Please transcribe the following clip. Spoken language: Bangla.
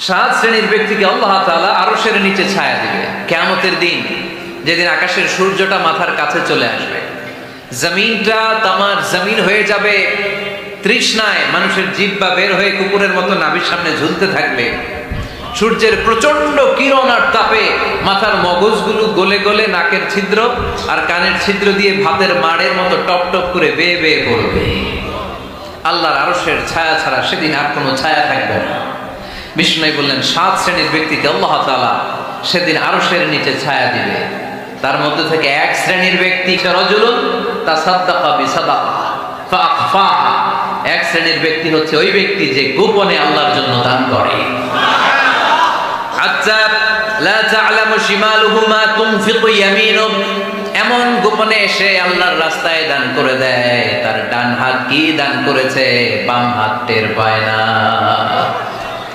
সাত শ্রেণীর ব্যক্তিকে আল্লাহ তাআলা আরশের নিচে ছায়া দিবে কিয়ামতের দিন, যেদিন আকাশের সূর্যটা মাথার কাছে চলে আসবে, জমিনটা তামার জমিন হয়ে যাবে তৃষ্ণায়, মানুষের জিহ্বা বের হয়ে কুকুরের মতো নাভির সামনে ঝুলতে থাকবে। সূর্যের প্রচন্ড কিরণ আর তাপে মাথার মগজগুলো গলে গলে নাকের ছিদ্র আর কানের ছিদ্র দিয়ে ভাতের মাড়ের মতো টপ টপ করে বেয়ে বেয়ে পড়বে। আল্লাহর আরশের ছায়া ছাড়া সেদিন আর কোনো ছায়া থাকবে না। বিষ্ণু বললেন, সাত শ্রেণীর ব্যক্তিকে আল্লাহ তাআলা সেদিন আরশের নিচে ছায়া দিবে। তার মধ্যে থেকে এক শ্রেণীর ব্যক্তি রাজুলুন তাসাদ্দাকা বিসাদাকা ফাআখফাহা, এক শ্রেণীর ব্যক্তি হচ্ছে ওই ব্যক্তি যে গোপনে আল্লাহর জন্য দান করে। হাত্তা লা তা'লামু শিমালুহু মা তুনফিকু ইয়ামিনুহু, এমন গোপনে এসে আল্লাহর রাস্তায় দান করে দেয়, তার ডান হাত কি দান করেছে বাম হাত টের পায় না।